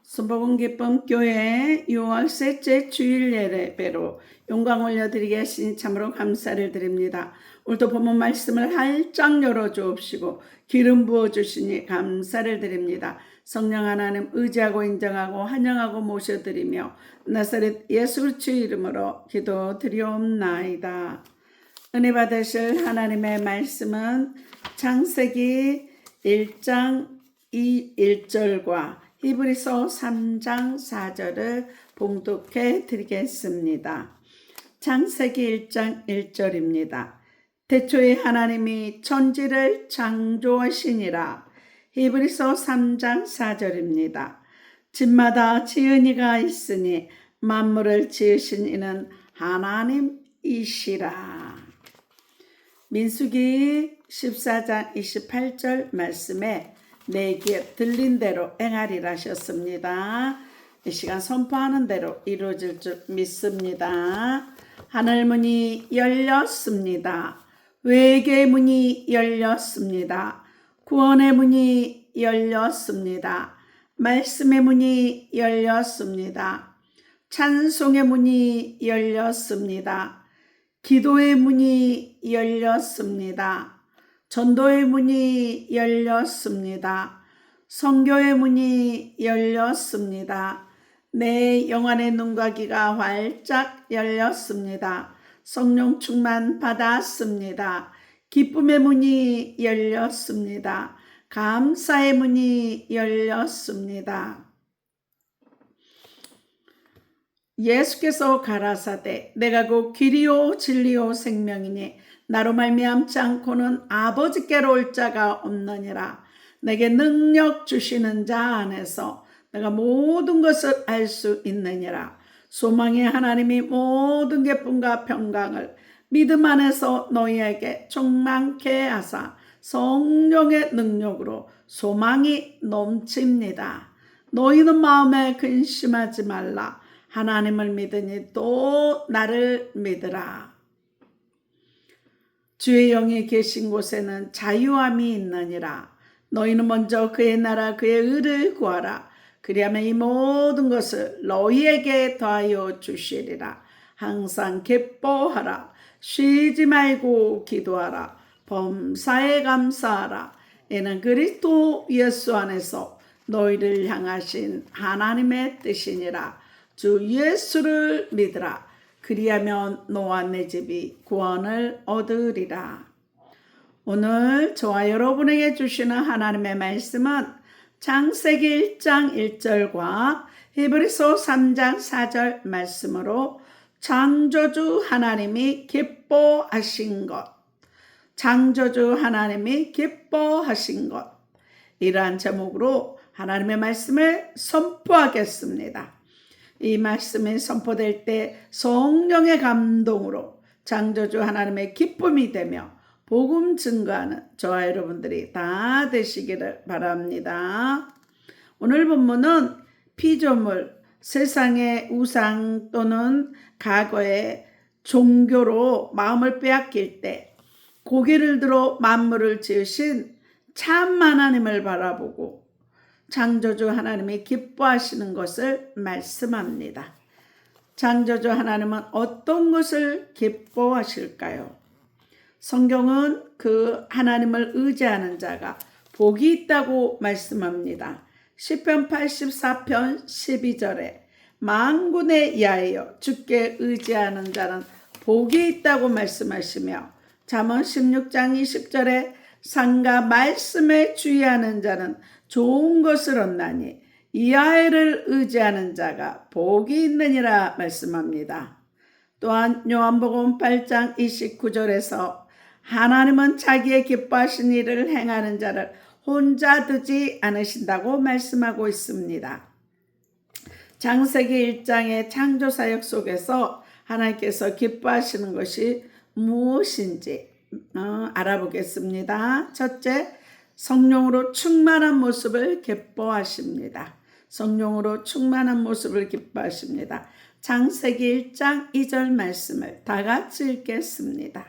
순복음 기쁨 교회 6월 셋째 주일 예배로 영광 올려드리겠으니 참으로 감사를 드립니다. 오늘도 본문 말씀을 활짝 열어주옵시고 기름 부어주시니 감사를 드립니다. 성령 하나님 의지하고 인정하고 환영하고 모셔드리며 나사렛 예수 그리스도의 이름으로 기도드리옵나이다. 은혜 받으실 하나님의 말씀은 창세기 1장 1절과 히브리서 3장 4절을 봉독해 드리겠습니다. 창세기 1장 1절입니다. 태초에 하나님이 천지를 창조하시니라. 히브리서 3장 4절입니다. 집마다 지은 이가 있으니 만물을 지으신 이는 하나님이시라. 민수기 14장 28절 말씀에 내 귀에 들린 대로 행하리라 하셨습니다. 이 시간 선포하는 대로 이루어질 줄 믿습니다. 하늘문이 열렸습니다. 외계의 문이 열렸습니다. 구원의 문이 열렸습니다. 말씀의 문이 열렸습니다. 찬송의 문이 열렸습니다. 기도의 문이 열렸습니다. 전도의 문이 열렸습니다. 선교의 문이 열렸습니다. 내 영안의 눈과 귀가 활짝 열렸습니다. 성령 충만 받았습니다. 기쁨의 문이 열렸습니다. 감사의 문이 열렸습니다. 예수께서 가라사대 내가 곧 길이요 진리요 생명이니 나로 말미암지 않고는 아버지께로 올 자가 없느니라. 내게 능력 주시는 자 안에서 내가 모든 것을 알 수 있느니라. 소망의 하나님이 모든 기쁨과 평강을 믿음 안에서 너희에게 충만케 하사 성령의 능력으로 소망이 넘칩니다. 너희는 마음에 근심하지 말라. 하나님을 믿으니 또 나를 믿으라. 주의 영이 계신 곳에는 자유함이 있느니라. 너희는 먼저 그의 나라 그의 의를 구하라. 그리하면 이 모든 것을 너희에게 더하여 주시리라. 항상 기뻐하라. 쉬지 말고 기도하라. 범사에 감사하라. 이는 그리스도 예수 안에서 너희를 향하신 하나님의 뜻이니라. 주 예수를 믿으라. 그리하면 너와 내 집이 구원을 얻으리라. 오늘 저와 여러분에게 주시는 하나님의 말씀은 창세기 1장 1절과 히브리서 3장 4절 말씀으로 창조주 하나님이 기뻐하신 것, 창조주 하나님이 기뻐하신 것, 이러한 제목으로 하나님의 말씀을 선포하겠습니다. 이 말씀이 선포될 때 성령의 감동으로 창조주 하나님의 기쁨이 되며 복음 증거하는 저와 여러분들이 다 되시기를 바랍니다. 오늘 본문은 피조물, 세상의 우상 또는 과거의 종교로 마음을 빼앗길 때 고개를 들어 만물을 지으신 참 하나님을 바라보고 창조주 하나님이 기뻐하시는 것을 말씀합니다. 창조주 하나님은 어떤 것을 기뻐하실까요? 성경은 그 하나님을 의지하는 자가 복이 있다고 말씀합니다. 시편 84편 12절에 만군의 야여 주께 의지하는 자는 복이 있다고 말씀하시며 잠언 16장 20절에 상과 말씀에 주의하는 자는 좋은 것을 얻나니 이하엘을 의지하는 자가 복이 있느니라 말씀합니다. 또한 요한복음 8장 29절에서 하나님은 자기의 기뻐하신 일을 행하는 자를 혼자 두지 않으신다고 말씀하고 있습니다. 창세기 1장의 창조사역 속에서 하나님께서 기뻐하시는 것이 무엇인지 알아보겠습니다. 첫째, 성령으로 충만한 모습을 기뻐하십니다. 성령으로 충만한 모습을 기뻐하십니다. 창세기 1장 2절 말씀을 다 같이 읽겠습니다.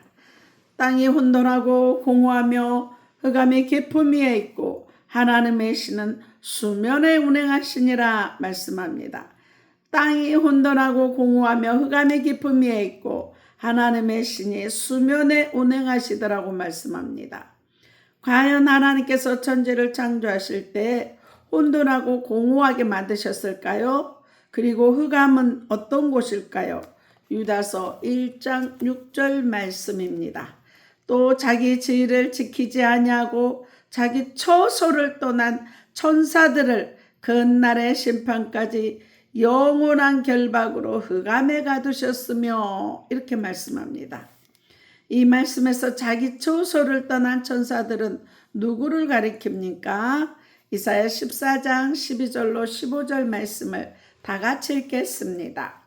땅이 혼돈하고 공허하며 흑암이 깊음 위에 있고 하나님의 신은 수면에 운행하시니라 말씀합니다. 땅이 혼돈하고 공허하며 흑암의 깊음 위에 있고 하나님의 신이 수면에 운행하시더라고 말씀합니다. 과연 하나님께서 천지를 창조하실 때 혼돈하고 공허하게 만드셨을까요? 그리고 흑암은 어떤 곳일까요? 유다서 1장 6절 말씀입니다. 또 자기 지위를 지키지 아니하고 자기 처소를 떠난 천사들을 그날의 심판까지 영원한 결박으로 흑암에 가두셨으며 이렇게 말씀합니다. 이 말씀에서 자기 처소를 떠난 천사들은 누구를 가리킵니까? 이사야 14장 12절로 15절 말씀을 다 같이 읽겠습니다.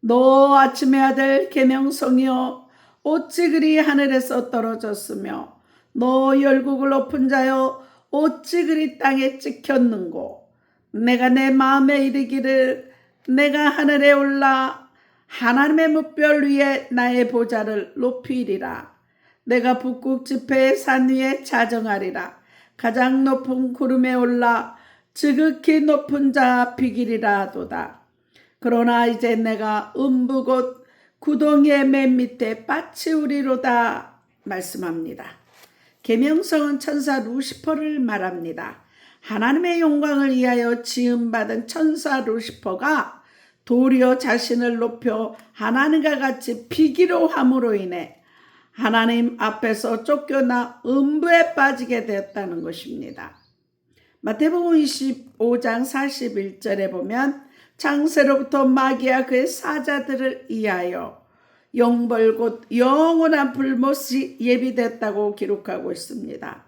너 아침의 아들 계명성이여 어찌 그리 하늘에서 떨어졌으며 너 열국을 높은 자여 어찌 그리 땅에 찍혔는고 내가 내 마음에 이르기를 내가 하늘에 올라 하나님의 뭇별 위에 나의 보좌를 높이리라. 내가 북극 지폐의 산 위에 자정하리라. 가장 높은 구름에 올라 지극히 높은 자 비기리라도다. 그러나 이제 내가 음부 곧 구덩이의 맨 밑에 빠치우리로다 말씀합니다. 계명성은 천사 루시퍼를 말합니다. 하나님의 영광을 위하여 지음받은 천사 루시퍼가 도리어 자신을 높여 하나님과 같이 비기로 함으로 인해 하나님 앞에서 쫓겨나 음부에 빠지게 되었다는 것입니다. 마태복음 25장 41절에 보면 창세로부터 마귀와 그의 사자들을 위하여 영벌 곧 영원한 불못이 예비됐다고 기록하고 있습니다.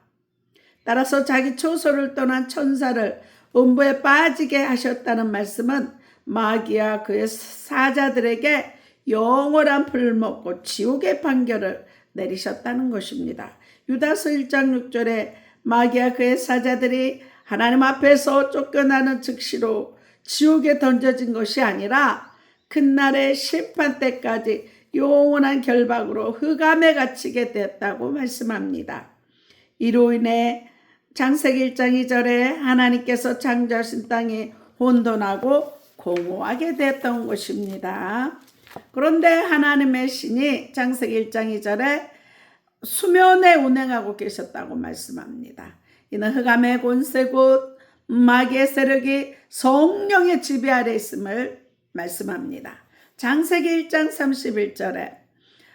따라서 자기 처소를 떠난 천사를 음부에 빠지게 하셨다는 말씀은 마귀와 그의 사자들에게 영원한 불못 곧 지옥의 판결을 내리셨다는 것입니다. 유다서 1장 6절에 마귀와 그의 사자들이 하나님 앞에서 쫓겨나는 즉시로 지옥에 던져진 것이 아니라 그날의 심판 때까지 영원한 결박으로 흑암에 갇히게 되었다고 말씀합니다. 이로 인해 창세기 1장 2절에 하나님께서 창조하신 땅이 혼돈하고 공허하게 되었던 것입니다. 그런데 하나님의 신이 창세기 1장 2절에 수면에 운행하고 계셨다고 말씀합니다. 이는 흑암의 권세 곧 마귀의 세력이 성령의 지배 아래 있음을 말씀합니다. 창세기 1장 31절에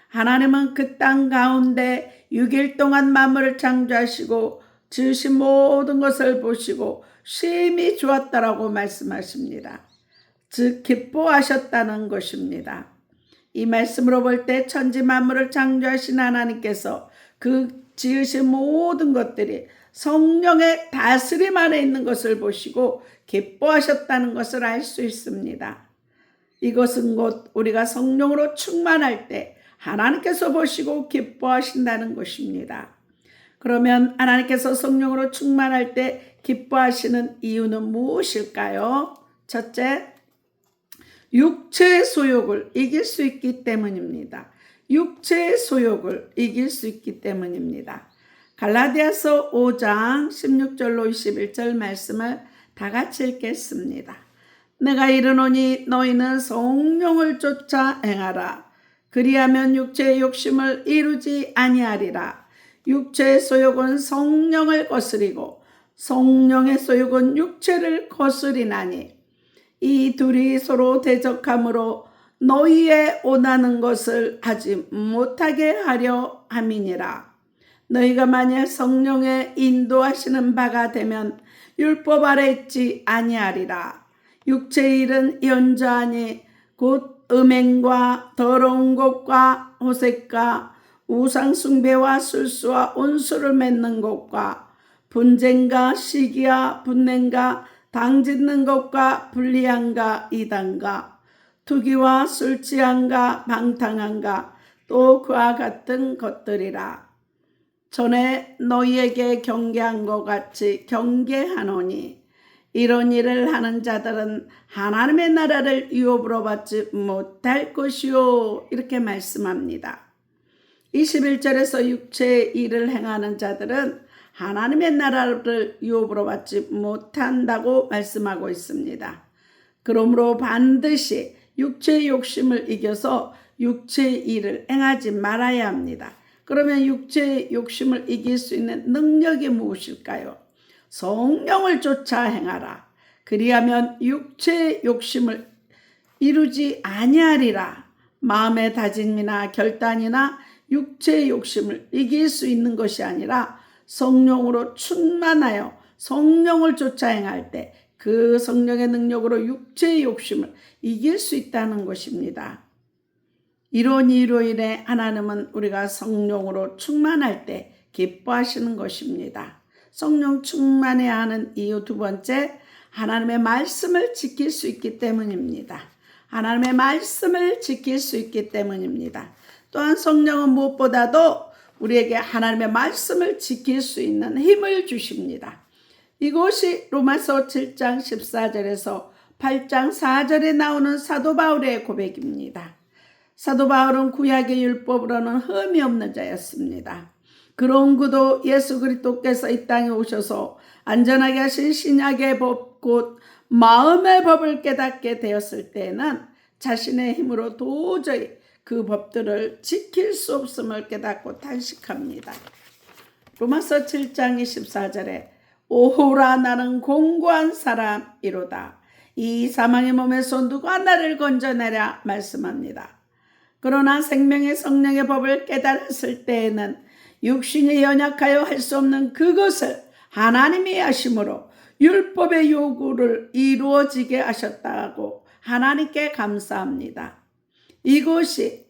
하나님은 그 땅 가운데 6일 동안 만물을 창조하시고 지으신 모든 것을 보시고 심히 좋았다라고 말씀하십니다. 즉 기뻐하셨다는 것입니다. 이 말씀으로 볼 때 천지 만물을 창조하신 하나님께서 그 지으신 모든 것들이 성령의 다스림 안에 있는 것을 보시고 기뻐하셨다는 것을 알 수 있습니다. 이것은 곧 우리가 성령으로 충만할 때 하나님께서 보시고 기뻐하신다는 것입니다. 그러면 하나님께서 성령으로 충만할 때 기뻐하시는 이유는 무엇일까요? 첫째, 육체의 소욕을 이길 수 있기 때문입니다. 육체의 소욕을 이길 수 있기 때문입니다. 갈라디아서 5장 16절로 21절 말씀을 다 같이 읽겠습니다. 내가 이르노니 너희는 성령을 쫓아 행하라. 그리하면 육체의 욕심을 이루지 아니하리라. 육체의 소욕은 성령을 거스리고 성령의 소욕은 육체를 거스리나니 이 둘이 서로 대적함으로 너희의 원하는 것을 하지 못하게 하려 함이니라. 너희가 만일 성령의 인도하시는 바가 되면 율법 아래 있지 아니하리라. 육체의 일은 연좌하니 곧 음행과 더러운 것과 호색과 우상숭배와 술수와 온수를 맺는 것과 분쟁과 시기와 분냉과 당짓는 것과 불리함과 이단과 투기와 술취함과 방탕함과 또 그와 같은 것들이라. 전에 너희에게 경계한 것 같이 경계하노니 이런 일을 하는 자들은 하나님의 나라를 유업으로 받지 못할 것이요. 이렇게 말씀합니다. 21절에서 육체의 일을 행하는 자들은 하나님의 나라를 유업으로 받지 못한다고 말씀하고 있습니다. 그러므로 반드시 육체의 욕심을 이겨서 육체의 일을 행하지 말아야 합니다. 그러면 육체의 욕심을 이길 수 있는 능력이 무엇일까요? 성령을 쫓아 행하라. 그리하면 육체의 욕심을 이루지 아니하리라. 마음의 다짐이나 결단이나 육체의 욕심을 이길 수 있는 것이 아니라 성령으로 충만하여 성령을 쫓아 행할 때 그 성령의 능력으로 육체의 욕심을 이길 수 있다는 것입니다. 이런 이유로 인해 하나님은 우리가 성령으로 충만할 때 기뻐하시는 것입니다. 성령 충만해야 하는 이유 두 번째, 하나님의 말씀을 지킬 수 있기 때문입니다. 하나님의 말씀을 지킬 수 있기 때문입니다. 또한 성령은 무엇보다도 우리에게 하나님의 말씀을 지킬 수 있는 힘을 주십니다. 이것이 로마서 7장 14절에서 8장 4절에 나오는 사도 바울의 고백입니다. 사도 바울은 구약의 율법으로는 흠이 없는 자였습니다. 그런 그도 예수 그리스도께서 이 땅에 오셔서 안전하게 하신 신약의 법, 곧 마음의 법을 깨닫게 되었을 때에는 자신의 힘으로 도저히 그 법들을 지킬 수 없음을 깨닫고 탄식합니다. 로마서 7장 24절에 오호라 나는 공고한 사람이로다. 이 사망의 몸에서 누가 나를 건져내랴 말씀합니다. 그러나 생명의 성령의 법을 깨달았을 때에는 육신이 연약하여 할 수 없는 그것을 하나님이 하심으로 율법의 요구를 이루어지게 하셨다고 하나님께 감사합니다. 이것이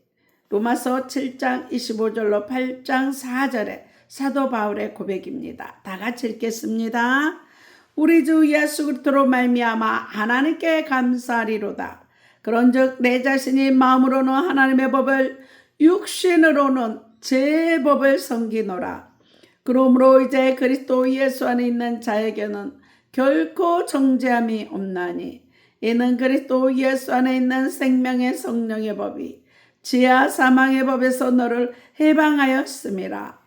로마서 7장 25절로 8장 4절에 사도 바울의 고백입니다. 다 같이 읽겠습니다. 우리 주 예수 그리스도로 말미암아 하나님께 감사하리로다. 그런즉 내 자신이 마음으로는 하나님의 법을 육신으로는 제 법을 섬기노라. 그러므로 이제 그리스도 예수 안에 있는 자에게는 결코 정죄함이 없나니 이는 그리스도 예수 안에 있는 생명의 성령의 법이 지하 사망의 법에서 너를 해방하였음이라.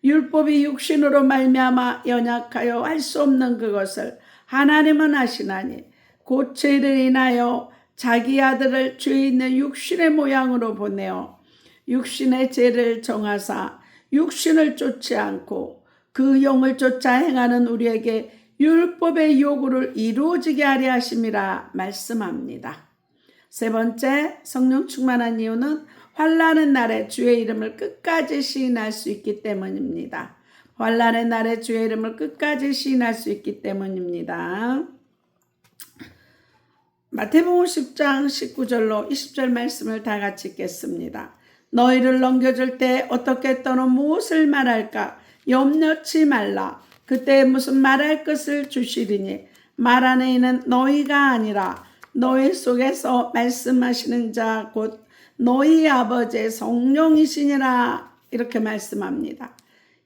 율법이 육신으로 말미암아 연약하여 할 수 없는 그것을 하나님은 하시나니 곧 죄를 인하여 자기 아들을 죄 있는 육신의 모양으로 보내어 육신의 죄를 정하사 육신을 쫓지 않고 그 영을 쫓아 행하는 우리에게 율법의 요구를 이루어지게 하려 하심이라 말씀합니다. 세 번째, 성령 충만한 이유는 환난의 날에 주의 이름을 끝까지 시인할 수 있기 때문입니다. 환난의 날에 주의 이름을 끝까지 시인할 수 있기 때문입니다. 마태복음 10장 19절로 20절 말씀을 다 같이 읽겠습니다. 너희를 넘겨줄 때 어떻게 또는 무엇을 말할까 염려치 말라. 그때 무슨 말할 것을 주시리니 말하는 이는 너희가 아니라 너희 속에서 말씀하시는 자 곧 너희 아버지의 성령이시니라. 이렇게 말씀합니다.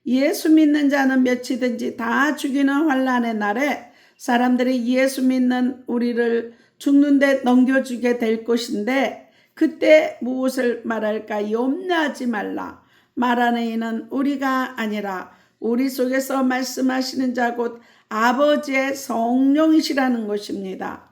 예수 믿는 자는 몇이든지 다 죽이는 환난의 날에 사람들이 예수 믿는 우리를 죽는데 넘겨주게 될 것인데 그때 무엇을 말할까 염려하지 말라. 말하는 이는 우리가 아니라 우리 속에서 말씀하시는 자 곧 아버지의 성령이시라는 것입니다.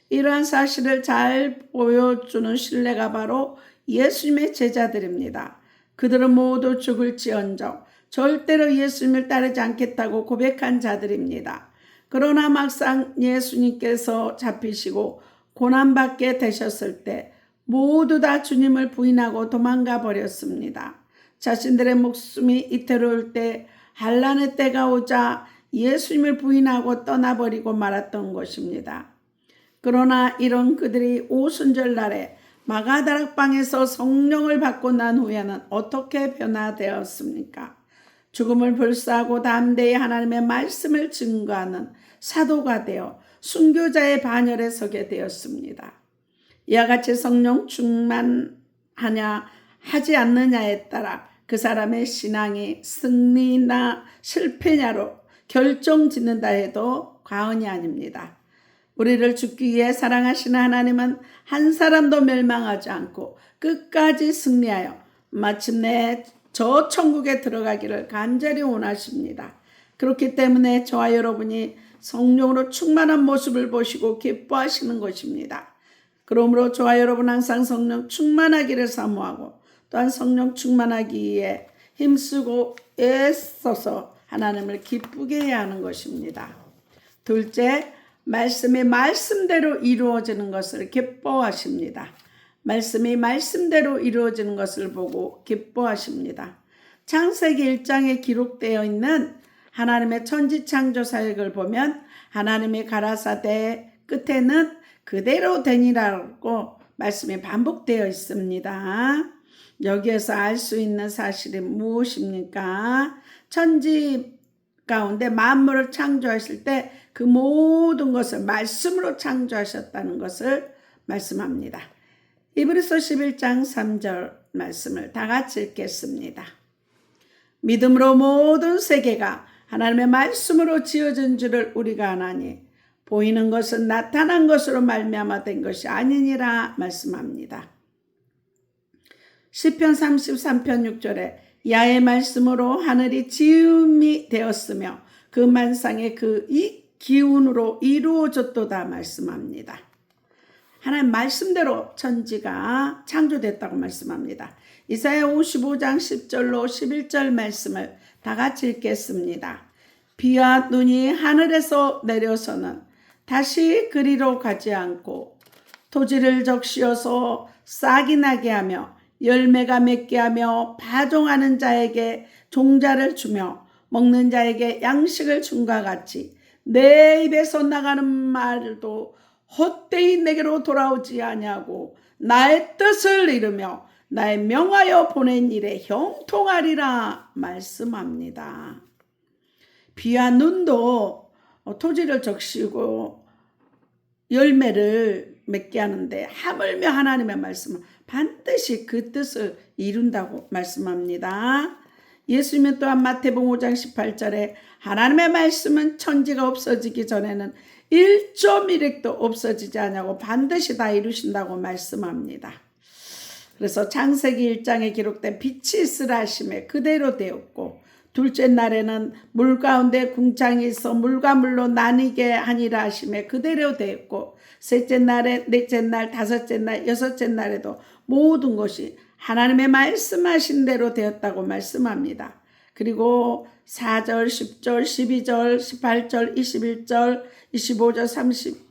이러한 사실을 잘 보여주는 신뢰가 바로 예수님의 제자들입니다. 그들은 모두 죽을지언정 절대로 예수님을 따르지 않겠다고 고백한 자들입니다. 그러나 막상 예수님께서 잡히시고 고난받게 되셨을 때 모두 다 주님을 부인하고 도망가 버렸습니다. 자신들의 목숨이 이태로울 때 환난의 때가 오자 예수님을 부인하고 떠나버리고 말았던 것입니다. 그러나 이런 그들이 오순절날에 마가다락방에서 성령을 받고 난 후에는 어떻게 변화되었습니까? 죽음을 불사하고 담대히 하나님의 말씀을 증거하는 사도가 되어 순교자의 반열에 서게 되었습니다. 이와 같이 성령 충만하냐 하지 않느냐에 따라 그 사람의 신앙이 승리나 실패냐로 결정짓는다 해도 과언이 아닙니다. 우리를 죽기 위해 사랑하시는 하나님은 한 사람도 멸망하지 않고 끝까지 승리하여 마침내 저 천국에 들어가기를 간절히 원하십니다. 그렇기 때문에 저와 여러분이 성령으로 충만한 모습을 보시고 기뻐하시는 것입니다. 그러므로 저와 여러분 항상 성령 충만하기를 사모하고 또한 성령 충만하기 위해 힘쓰고 애써서 하나님을 기쁘게 해야 하는 것입니다. 둘째, 말씀이 말씀대로 이루어지는 것을 기뻐하십니다. 말씀이 말씀대로 이루어지는 것을 보고 기뻐하십니다. 창세기 1장에 기록되어 있는 하나님의 천지창조 사역을 보면 하나님의 가라사대 끝에는 그대로 되니라고 말씀이 반복되어 있습니다. 여기에서 알 수 있는 사실이 무엇입니까? 천지 가운데 만물을 창조하실 때 그 모든 것을 말씀으로 창조하셨다는 것을 말씀합니다. 히브리서 11장 3절 말씀을 다 같이 읽겠습니다. 믿음으로 모든 세계가 하나님의 말씀으로 지어진 줄을 우리가 아나니 보이는 것은 나타난 것으로 말미암아 된 것이 아니니라 말씀합니다. 시편 33편 6절에 야의 말씀으로 하늘이 지음이 되었으며 그 만상의 그 이 기운으로 이루어졌도다 말씀합니다. 하나님 말씀대로 천지가 창조됐다고 말씀합니다. 이사야 55장 10절로 11절 말씀을 다 같이 읽겠습니다. 비와 눈이 하늘에서 내려서는 다시 그리로 가지 않고 토지를 적시어서 싹이 나게 하며 열매가 맺게 하며 파종하는 자에게 종자를 주며 먹는 자에게 양식을 줌과 같이 내 입에서 나가는 말도 헛되이 내게로 돌아오지 아니하고 나의 뜻을 이루며 나의 명하여 보낸 일에 형통하리라 말씀합니다. 비와 눈도 토지를 적시고 열매를 맺게 하는데 하물며 하나님의 말씀은 반드시 그 뜻을 이룬다고 말씀합니다. 예수님은 또한 마태복음 5장 18절에 하나님의 말씀은 천지가 없어지기 전에는 1.1획도 없어지지 않냐고 반드시 다 이루신다고 말씀합니다. 그래서 창세기 1장에 기록된 빛이 있으라 하심에 그대로 되었고 둘째 날에는 물 가운데 궁창이 있어 물과 물로 나뉘게 하니라 하심에 그대로 되었고 셋째 날에 넷째 날 다섯째 날 여섯째 날에도 모든 것이 하나님의 말씀하신 대로 되었다고 말씀합니다. 그리고 4절, 10절, 12절, 18절, 21절, 25절,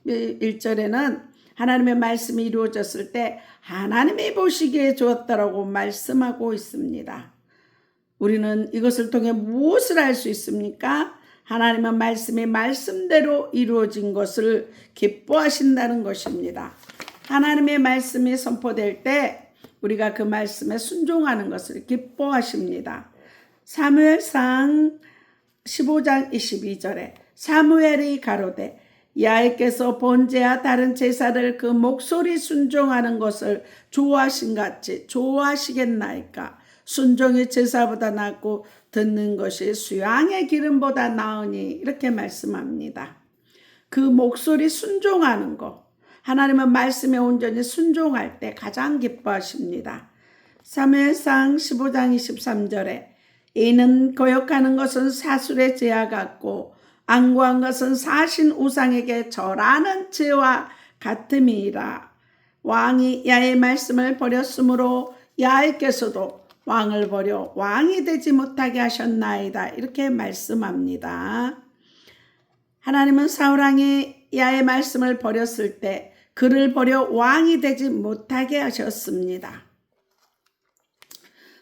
31절에는 하나님의 말씀이 이루어졌을 때 하나님이 보시기에 좋았다라고 말씀하고 있습니다. 우리는 이것을 통해 무엇을 알 수 있습니까? 하나님의 말씀이 말씀대로 이루어진 것을 기뻐하신다는 것입니다. 하나님의 말씀이 선포될 때 우리가 그 말씀에 순종하는 것을 기뻐하십니다. 사무엘상 15장 22절에 사무엘이 가로되 야훼께서 번제와 다른 제사를 그 목소리 순종하는 것을 좋아하신 같이 좋아하시겠나이까. 순종이 제사보다 낫고 듣는 것이 수양의 기름보다 나으니 이렇게 말씀합니다. 그 목소리 순종하는 것, 하나님의 말씀에 온전히 순종할 때 가장 기뻐하십니다. 사무엘상 15장 23절에 이는 거역하는 것은 사술의 죄와 같고 안구한 것은 사신 우상에게 절하는 죄와 같음이라. 왕이 야의 말씀을 버렸으므로 야훼께서도 왕을 버려 왕이 되지 못하게 하셨나이다. 이렇게 말씀합니다. 하나님은 사울왕이 야의 말씀을 버렸을 때 그를 버려 왕이 되지 못하게 하셨습니다.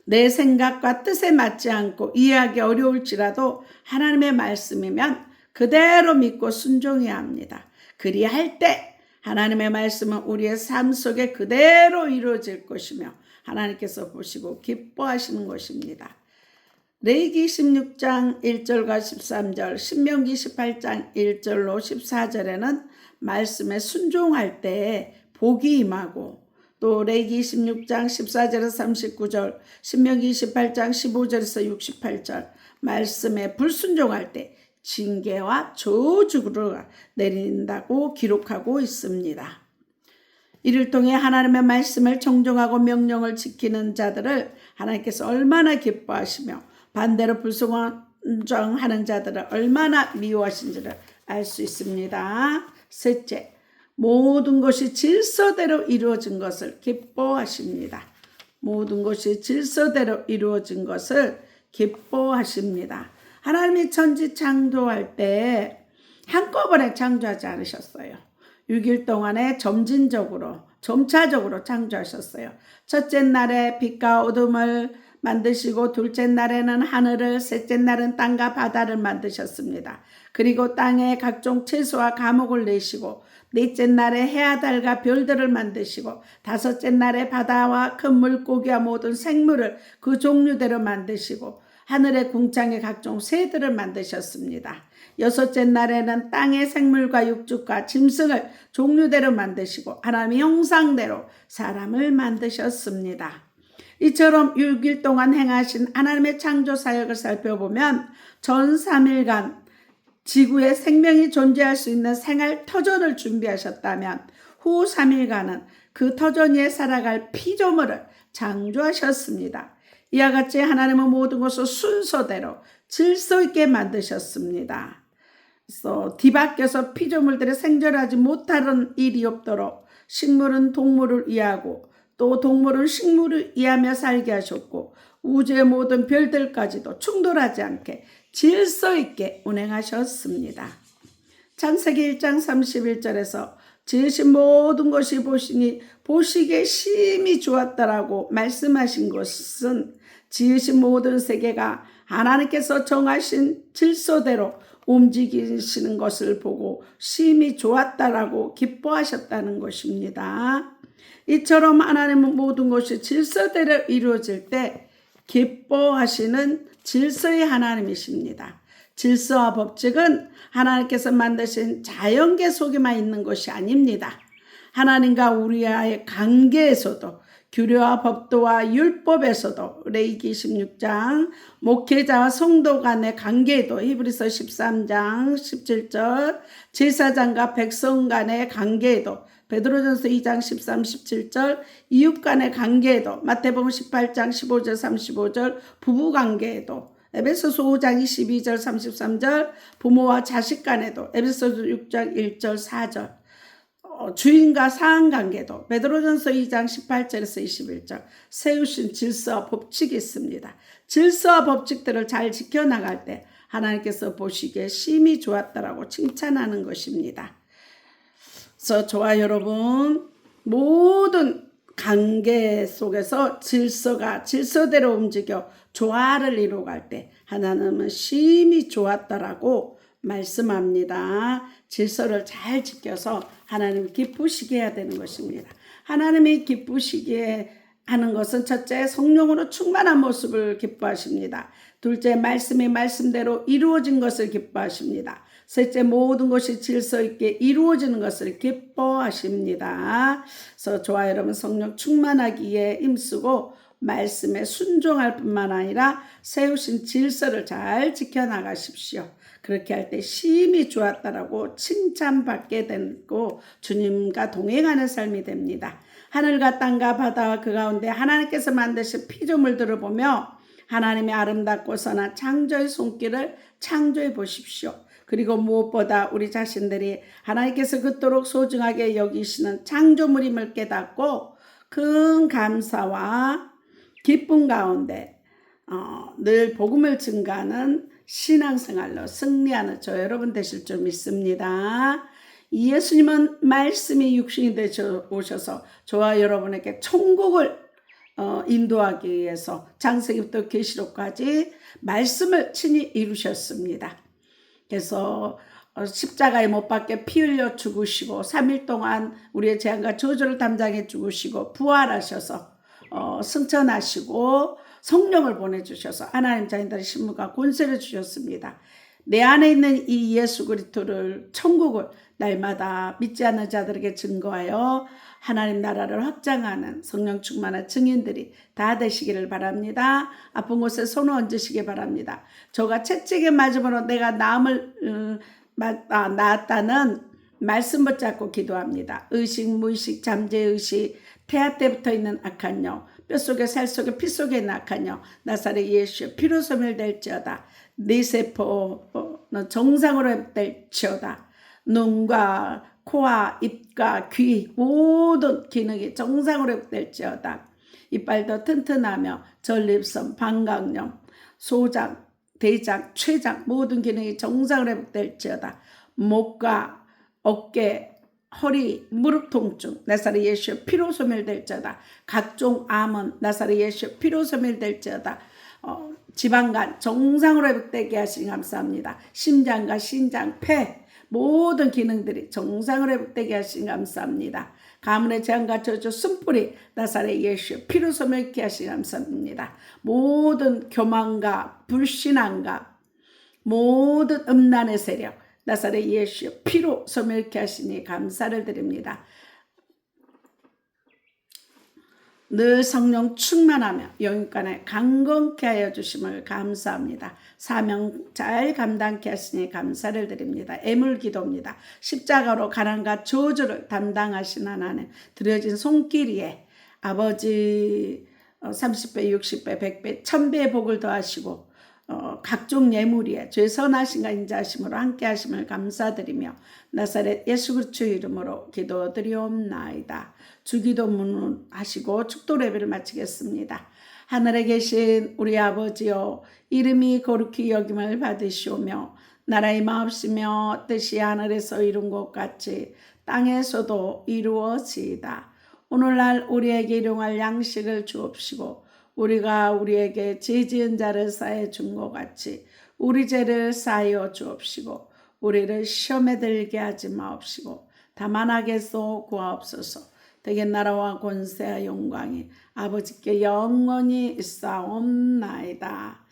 내 생각과 뜻에 맞지 않고 이해하기 어려울지라도 하나님의 말씀이면 그대로 믿고 순종해야 합니다. 그리할 때 하나님의 말씀은 우리의 삶 속에 그대로 이루어질 것이며 하나님께서 보시고 기뻐하시는 것입니다. 레위기 16장 1절과 13절, 신명기 18장 1절로 14절에는 말씀에 순종할 때 복이 임하고 또 레위기 16장 14절에서 39절, 신명기 28장 15절에서 68절 말씀에 불순종할 때 징계와 저주를 내린다고 기록하고 있습니다. 이를 통해 하나님의 말씀을 청종하고 명령을 지키는 자들을 하나님께서 얼마나 기뻐하시며 반대로 순종하는 자들을 얼마나 미워하신지를 알 수 있습니다. 셋째, 모든 것이 질서대로 이루어진 것을 기뻐하십니다. 모든 것이 질서대로 이루어진 것을 기뻐하십니다. 하나님이 천지 창조할 때 한꺼번에 창조하지 않으셨어요. 6일 동안에 점차적으로 창조하셨어요. 첫째 날에 빛과 어둠을 만드시고 둘째 날에는 하늘을, 셋째 날은 땅과 바다를 만드셨습니다. 그리고 땅에 각종 채소와 과목을 내시고 넷째 날에 해와 달과 별들을 만드시고 다섯째 날에 바다와 큰 물고기와 모든 생물을 그 종류대로 만드시고 하늘의 궁창의 각종 새들을 만드셨습니다. 여섯째 날에는 땅의 생물과 육축과 짐승을 종류대로 만드시고 하나님의 형상대로 사람을 만드셨습니다. 이처럼 6일 동안 행하신 하나님의 창조 사역을 살펴보면 전 3일간 지구에 생명이 존재할 수 있는 생활 터전을 준비하셨다면 후 3일간은 그 터전 위에 살아갈 피조물을 창조하셨습니다. 이와 같이 하나님은 모든 것을 순서대로 질서 있게 만드셨습니다. 그래서 뒤바뀌어서 피조물들이 생존하지 못하는 일이 없도록 식물은 동물을 이해하고 또 동물은 식물을 이해하며 살게 하셨고 우주의 모든 별들까지도 충돌하지 않게 질서 있게 운행하셨습니다. 창세기 1장 31절에서 지으신 모든 것이 보시니 보시기에 심히 좋았다라고 말씀하신 것은 지으신 모든 세계가 하나님께서 정하신 질서대로 움직이시는 것을 보고 심히 좋았다라고 기뻐하셨다는 것입니다. 이처럼 하나님은 모든 것이 질서대로 이루어질 때 기뻐하시는 질서의 하나님이십니다. 질서와 법칙은 하나님께서 만드신 자연계 속에만 있는 것이 아닙니다. 하나님과 우리와의 관계에서도 규례와 법도와 율법에서도 레위기 16장 목회자와 성도 간의 관계도 히브리서 13장 17절 제사장과 백성 간의 관계도 베드로전서 2장 13, 17절 이웃 간의 관계에도 마태복음 18장 15절 35절 부부 관계에도 에베소서 5장 22절 33절 부모와 자식 간에도 에베소서 6장 1절 4절 주인과 사람 관계도 베드로전서 2장 18절에서 21절 세우신 질서와 법칙이 있습니다. 질서와 법칙들을 잘 지켜나갈 때 하나님께서 보시기에 심히 좋았다라고 칭찬하는 것입니다. 그래서 저와 여러분 모든 관계 속에서 질서대로 움직여 조화를 이루어갈 때 하나님은 심히 좋았다라고 말씀합니다. 질서를 잘 지켜서 하나님 기쁘시게 해야 되는 것입니다. 하나님이 기쁘시게 하는 것은 첫째, 성령으로 충만한 모습을 기뻐하십니다. 둘째, 말씀이 말씀대로 이루어진 것을 기뻐하십니다. 셋째, 모든 것이 질서 있게 이루어지는 것을 기뻐하십니다. 그래서 저와 여러분 성령 충만하기에 힘쓰고 말씀에 순종할 뿐만 아니라 세우신 질서를 잘 지켜나가십시오. 그렇게 할 때 심히 좋았다라고 칭찬받게 되고 주님과 동행하는 삶이 됩니다. 하늘과 땅과 바다와 그 가운데 하나님께서 만드신 피조물들을 보며 하나님의 아름답고 선한 창조의 손길을 창조해 보십시오. 그리고 무엇보다 우리 자신들이 하나님께서 그토록 소중하게 여기시는 창조물임을 깨닫고 큰 감사와 기쁨 가운데 늘 복음을 증가하는 신앙생활로 승리하는 저 여러분 되실 줄 믿습니다. 예수님은 말씀이 육신이 되어 오셔서 저와 여러분에게 천국을 인도하기 위해서 창세기부터 계시록까지 말씀을 친히 이루셨습니다. 그래서 십자가에 못 박혀 피 흘려 죽으시고 3일 동안 우리의 재앙과 저주를 담당해 죽으시고 부활하셔서 승천하시고 성령을 보내주셔서 하나님 자녀들의 신분과 권세를 주셨습니다. 내 안에 있는 이 예수 그리스도를 천국을 날마다 믿지 않는 자들에게 증거하여 하나님 나라를 확장하는 성령 충만한 증인들이 다 되시기를 바랍니다. 아픈 곳에 손을 얹으시기 바랍니다. 저가 채찍에 맞음으로 내가 나았다는 말씀 붙잡고 기도합니다. 의식, 무의식, 잠재의식, 태아 때부터 있는 악한 영, 뼈속에 살속에 피 속에 있는 악한 영 나사렛 예수의 피로 소멸될지어다. 네 세포는 정상으로 회복될지어다. 눈과 코와 입과 귀 모든 기능이 정상으로 회복될지어다. 이빨도 튼튼하며 전립선, 방광염, 소장, 대장, 췌장 모든 기능이 정상으로 회복될지어다. 목과 어깨, 허리, 무릎 통증 나사렛 예수의 피로 소멸될지어다. 각종 암은 나사렛 예수의 피로 소멸될지어다. 지방간 정상으로 회복되게 하시니 감사합니다. 심장과 신장, 폐 모든 기능들이 정상으로 회복되게 하시니 감사합니다. 가문의 재앙과 저주 숨뿌리 나사렛 예수의 피로 소멸케 하시니 감사합니다. 모든 교만과 불신앙과 모든 음란의 세력 나사렛 예수의 피로 소멸케 하시니 감사를 드립니다. 늘 성령 충만하며 영육간에 강건케 하여 주심을 감사합니다. 사명 잘 감당케 하시니 감사를 드립니다. 애물기도입니다. 십자가로 가난과 저주를 담당하신 하나님 드려진 손길 위에 아버지 30배, 60배, 100배, 1000배의 복을 더하시고 각종 예물 위에 죄 선하신가 인자하심으로 함께 하심을 감사드리며 나사렛 예수 그리스도의 이름으로 기도드리옵나이다. 주기도 문하시고 축도 예배를 마치겠습니다. 하늘에 계신 우리 아버지여 이름이 거룩히 여김을 받으시오며 나라의 마옵시며 뜻이 하늘에서 이룬 것 같이 땅에서도 이루어지이다. 오늘날 우리에게 일용할 양식을 주옵시고 우리가 우리에게 죄 지은 자를 사해 준 것 같이 우리 죄를 사하여 주옵시고 우리를 시험에 들게 하지 마옵시고 다만 악에서 구하옵소서. 대개 나라와 권세와 영광이 아버지께 영원히 있사옵나이다.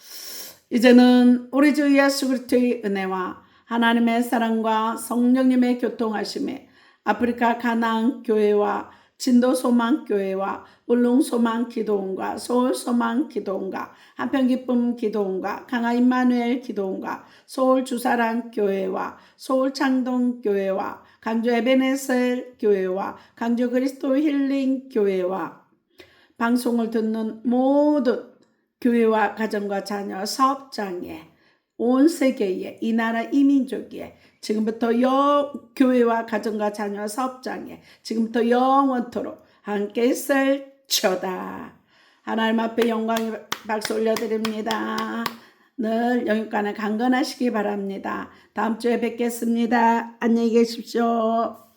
이제는 우리 주 예수 그리스도의 은혜와 하나님의 사랑과 성령님의 교통하심에 아프리카 가나안 교회와 진도 소망 교회와 울릉 소망 기도원과 서울 소망 기도원과 한편 기쁨 기도원과 강화 임마누엘 기도원과 서울 주사랑 교회와 서울 창동 교회와 강주 에베네셀 교회와 강주 그리스도 힐링 교회와 방송을 듣는 모든 교회와 가정과 자녀 사업장에 온 세계에 이 나라 이민족에 지금부터 교회와 가정과 자녀 사업장에 지금부터 영원토록 함께 있을지어다. 하나님 앞에 영광의 박수 올려드립니다. 늘 영육간에 강건하시기 바랍니다. 다음 주에 뵙겠습니다. 안녕히 계십시오.